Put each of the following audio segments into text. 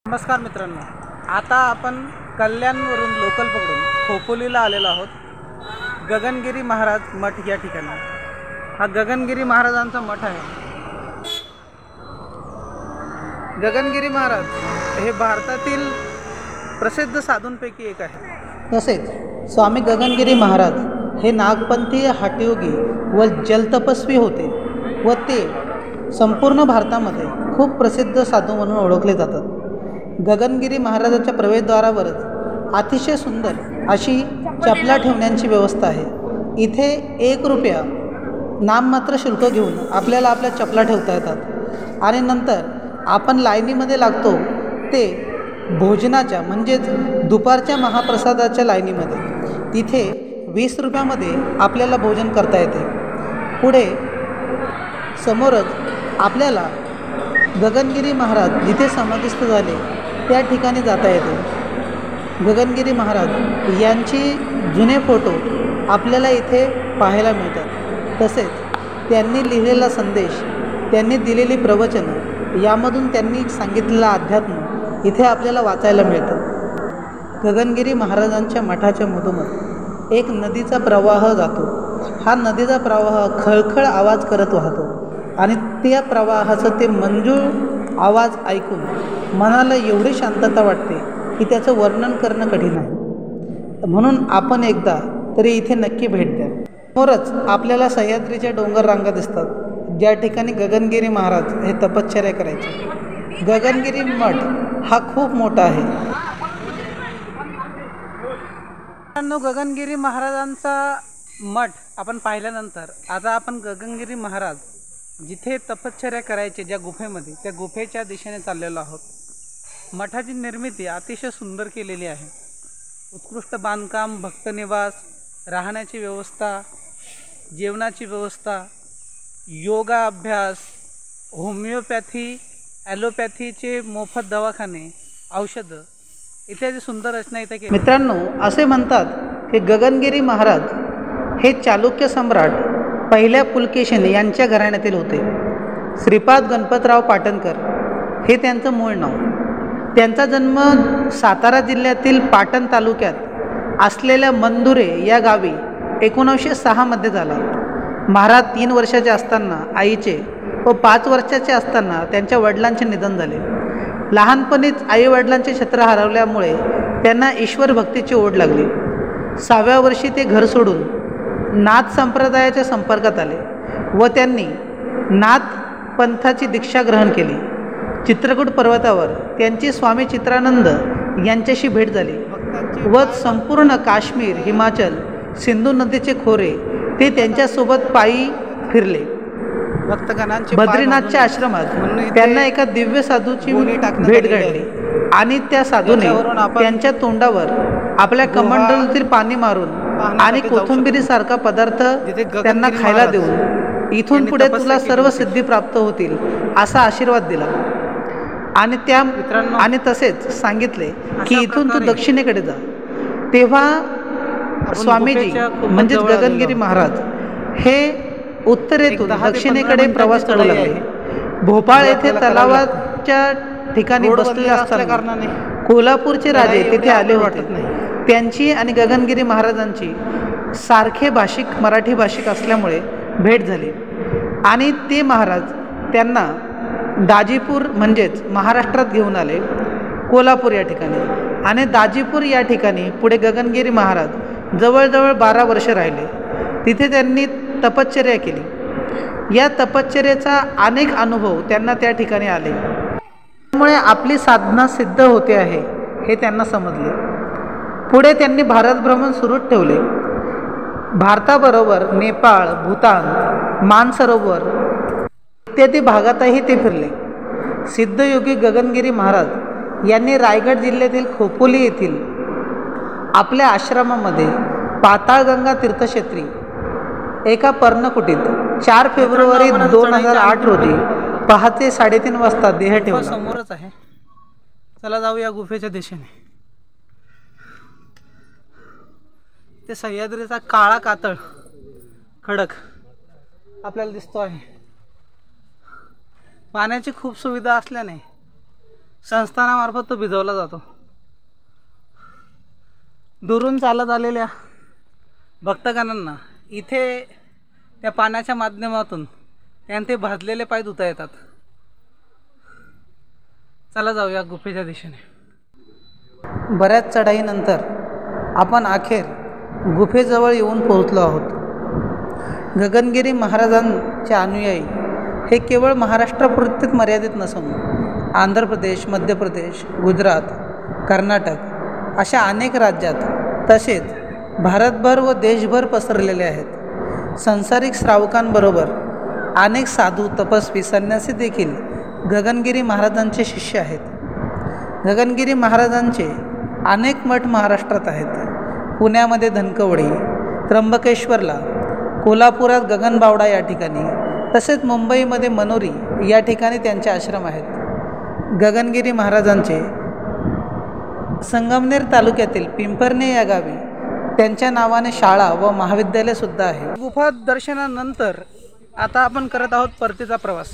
नमस्कार मित्रांनो, आता आपण कल्याणवरून लोकल पकडून खोपोलीला आलेलो आहोत। गगनगिरी महाराज मठ या ठिकाणी हा गगनगिरी महाराजांचा मठ आहे। गगनगिरी महाराज हे भारतातील प्रसिद्ध साधूंपैकी एक आहे। तसेच स्वामी गगनगिरी महाराज हे नागपंथीय हठयोगी व जलतपस्वी होते व ते संपूर्ण भारतामध्ये खूप प्रसिद्ध साधू म्हणून ओळखले जातात। गगनगिरी महाराजाच्या प्रवेशद्वारावरच अतिशय सुंदर अशी चपला ठेवण्याची व्यवस्था आहे। इथे 1 रुपया नाममात्र शुल्क घेऊन आपल्याला आपल्या चपला ठेवता येतात आणि नंतर आपण लाईनीमध्ये लागतो ते भोजनाच्या म्हणजेच दुपारच्या महाप्रसादाच्या लाईनीमध्ये। तिथे 20 रुपयामध्ये आपल्याला भोजन करता येते। पुढे समोरच आपल्याला गगनगिरी महाराज जिथे समाधिस्थ झाले त्या ठिकाणी जाता येते। गगनगिरी महाराज यांची जुने फोटो आपल्याला इथे पाहायला मिळतात। तसेच त्यांनी लिहिलेला संदेश, त्यांनी दिलेली प्रवचनं, यामधून त्यांनी सांगितलेलं अध्यात्म इथे आपल्याला वाचायला मिळतं। गगनगिरी महाराजांच्या मठाच्या मधोमध एक नदीचा प्रवाह जातो। हा नदीचा प्रवाह खळखळ आवाज करत वाहतो आणि त्या प्रवाहाचं ते मंजूळ आवाज ऐकून मनाला एवढी शांतता वाटते की त्याचं वर्णन करणं कठीण आहे। म्हणून आपण एकदा तरी इथे नक्की भेट द्या। समोरच आपल्याला सह्याद्रीच्या डोंगर रांगा दिसतात, ज्या ठिकाणी गगनगिरी महाराज हे तपश्चर्या करायचे। गगनगिरी मठ हा खूप मोठा आहे। गगनगिरी महाराजांचा मठ आपण पाहिल्यानंतर आता आपण गगनगिरी महाराज जिथे तपश्चर्या करायचे ज्या गुफेमध्ये, त्या गुफेच्या दिशेने चाललेलो आहोत। मठाची निर्मिती अतिशय सुंदर केलेली आहे। उत्कृष्ट बांधकाम, भक्तनिवास, राहण्याची व्यवस्था, जेवणाची व्यवस्था, योगा अभ्यास, होमिओपॅथी, ॲलोपॅथीचे मोफत दवाखाने, औषधं इत्यादी सुंदर रचना इथे केली। मित्रांनो, असे म्हणतात की गगनगिरी महाराज हे चालुक्य सम्राट पहिल्या पुलकेशिन यांच्या घराण्यातील होते। श्रीपाद गणपतराव पाटणकर हे त्यांचं मूळ नाव। त्यांचा जन्म सातारा जिल्ह्यातील पाटण तालुक्यात असलेल्या मंदुरे या गावी 1906 मध्ये झाला। महाराज 3 वर्षाचे असताना आईचे व 5 वर्षाचे असताना त्यांच्या वडिलांचे निधन झाले। लहानपणीच आई वडिलांचे छत्र हरवल्यामुळे त्यांना ईश्वर भक्तीची ओढ लागली। 6व्या वर्षी ते घर सोडून नाथ संप्रदायाच्या संपर्कात आले व त्यांनी नाथ पंथाची दीक्षा ग्रहण केली। चित्रकूट पर्वतावर त्यांची स्वामी चित्रानंद यांच्याशी भेट झाली व संपूर्ण काश्मीर, हिमाचल, सिंधू नदीचे खोरे ते त्यांच्यासोबत पायी फिरले। बद्रीनाथच्या आश्रमात त्यांना एका दिव्य साधूची भेट घडली आणि त्या साधूने त्यांच्या तोंडावर आपल्या कमंडलूतील पाणी मारून आणि कोथिंबिरीसारखा पदार्थ त्यांना खायला देऊन इथून पुढे तुला सर्व सिद्धी प्राप्त होतील असा आशीर्वाद दिला आणि तसेच सांगितले की इथून तू दक्षिणेकडे जा। तेव्हा स्वामीजी म्हणजेच गगनगिरी महाराज हे उत्तरेतून दक्षिणेकडे प्रवास करू लागले। भोपाळ येथे तलावाच्या ठिकाणी बसलेले असताना कोल्हापूरचे राजे तिथे आले होते। त्यांची आणि गगनगिरी महाराजांची सारखे भाषिक मराठी भाषिक असल्यामुळे भेट झाली आणि ते महाराज त्यांना दाजीपूर म्हणजेच महाराष्ट्रात घेऊन आले, कोल्हापूर या ठिकाणी। आणि दाजीपूर या ठिकाणी पुढे गगनगिरी महाराज जवळजवळ 12 वर्ष राहिले। तिथे त्यांनी तपश्चर्या केली। या तपश्चर्याचा अनेक अनुभव त्यांना त्या ठिकाणी आले, त्यामुळे आपली साधना सिद्ध होते आहे हे त्यांना समजले। पुढे त्यांनी भारत भ्रमण सुरूच ठेवले। भारताबरोबर नेपाळ, भूतान, मानसरोवर इत्यादी भागातही ते फिरले। सिद्धयोगी गगनगिरी महाराज यांनी रायगड जिल्ह्यातील खोपोली येथील आपल्या आश्रमामध्ये पाताळगंगा तीर्थक्षेत्री एका पर्णकुटीत 4 फेब्रुवारी 2008 रोजी पहाटे 3:30 वाजता देह ठेवला। समोरच आहे, चला जाऊया गुफेच्या दिशेने। ते सह्याद्रीचा काळा कातळ खडक आपल्याला दिसतो आहे। पाण्याची खूप सुविधा असल्याने संस्थानामार्फत तो भिजवला जातो। दुरून चालत आलेल्या भक्तगणांना इथे त्या पाण्याच्या माध्यमातून त्यांचे भाजलेले पाय धुता येतात। चला जाऊया गुफेच्या दिशेने। बऱ्याच चढाईनंतर आपण अखेर गुफेजवळ येऊन पोहोचलो आहोत। गगनगिरी महाराजांचे अनुयायी हे केवळ महाराष्ट्रापुरतेच मर्यादित नसून आंध्र प्रदेश, मध्य प्रदेश, गुजरात, कर्नाटक अशा अनेक राज्यात तसेच भारतभर व देशभर पसरलेले आहेत। संसारिक श्रावकांबरोबर अनेक साधू, तपस्वी, संन्यासी देखील गगनगिरी महाराजांचे शिष्य आहेत। गगनगिरी महाराजांचे अनेक मठ महाराष्ट्रात आहेत। पुण्यामध्ये धनकवडी, त्र्यंबकेश्वरला, कोल्हापुरात गगनबावडा या ठिकाणी, तसेच मुंबईमध्ये मनोरी या ठिकाणी त्यांचे आश्रम आहेत। गगनगिरी महाराजांचे संगमनेर तालुक्यातील पिंपरणे या गावी त्यांच्या नावाने शाळा व महाविद्यालयसुद्धा आहे। गुफा दर्शनानंतर आता आपण करत आहोत परतीचा प्रवास।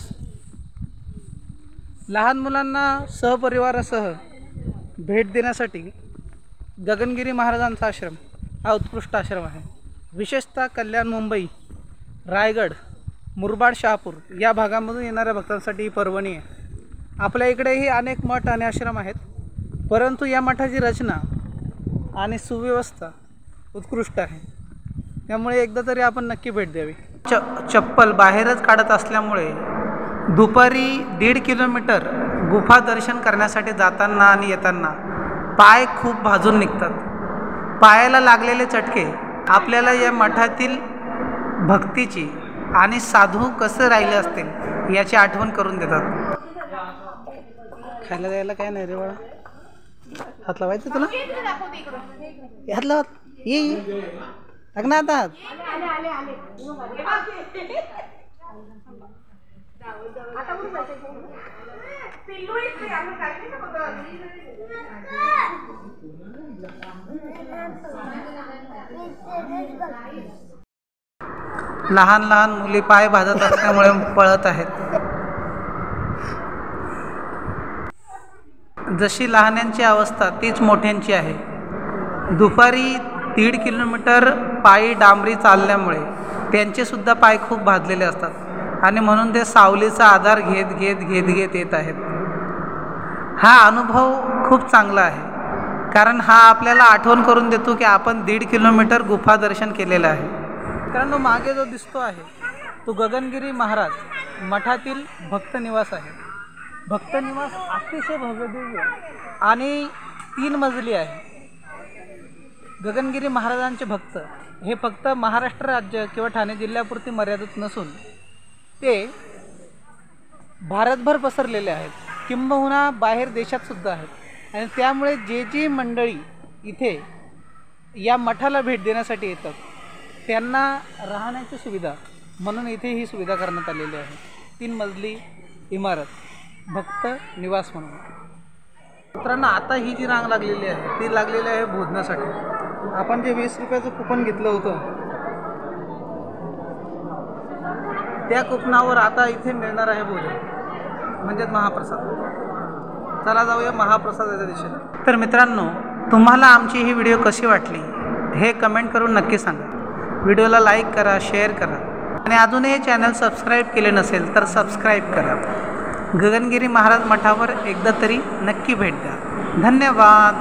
लहान मुलांना सहपरिवारासह भेट देण्यासाठी गगनगिरी महाराजांचा आश्रम हा उत्कृष्ट आश्रम आहे। विशेषतः कल्याण, मुंबई, रायगड, मुरबाड, शहापूर या भागामधून येणाऱ्या भक्तांसाठी ही पर्वणी आहे। आपल्या इकडेही अनेक मठ आणि आश्रम आहेत, परंतु या मठाची रचना आणि सुव्यवस्था उत्कृष्ट आहे, त्यामुळे एकदा तरी आपण नक्की भेट द्यावी। चप्पल बाहेरच काढत असल्यामुळे दुपारी 1.5 किलोमीटर गुफा दर्शन करण्यासाठी जाताना आणि येताना पाय खूप भाजून निघतात। पायाला लागलेले चटके आपल्याला या मठातील भक्तीची आणि साधू कसे राहिले असतील याची आठवण करून देतात। खायला द्यायला काय नाही रे बाळा, हात लावायचं तुला, हात लावा, ये टाक ना आता हात। लहान लहान मुली पाय भाजत असल्यामुळे पळत आहेत। जशी लहानांची अवस्था तीच मोठ्यांची आहे। दुपारी 1.5 किलोमीटर पायी डांबरी चालल्यामुळे त्यांचे सुद्धा पाय खूप भाजलेले असतात आणि म्हणून ते सावलीचा आधार घेत घेत घेत घेत येत आहेत। हा अनुभव खूप चांगला आहे, कारण हा आपल्याला आठवण करून देतो की आपण 1.5 किलोमीटर गुफा दर्शन केलेलं आहे। कारण मागे जो दिसतो आहे तो गगनगिरी महाराज मठातील भक्त निवास आहे। भक्त निवास अतिशय भव्य दिव्य आणि 3 मजली आहे। गगनगिरी महाराजांचे भक्त हे फक्त महाराष्ट्र राज्य किंवा ठाणे जिल्ह्यापुरती मर्यादित नसून ते भारतभर पसरलेले आहेत, किंबहुना बाहेर देशात सुद्धा आहेत। आणि त्यामुळे जी मंडळी इथे या मठाला भेट देण्यासाठी येतात त्यांना राहण्याची सुविधा म्हणून इथे ही सुविधा करण्यात आलेली आहे। 3 मजली इमारत भक्त निवास म्हणून। मित्रांनो, आता ही जी रांग लागलेली आहे ती लागलेली आहे भोजनासाठी। आपण जे 20 रुपयाचं कुपन घेतलं होतं त्या कुपनावर आता इथे मिळणार आहे भोजन, म्हणजेच महाप्रसाद। चला जाऊया महाप्रसादाच्या दिशेने। तर मित्रांनो, तुम्हाला आमची ही व्हिडिओ कशी वाटली हे कमेंट करून नक्की सांगा। व्हिडिओला लाईक करा, शेअर करा आणि अजूनही चॅनल सबस्क्राईब केले नसेल तर सबस्क्राईब करा। गगनगिरी महाराज मठावर एकदा तरी नक्की भेट द्या। धन्यवाद।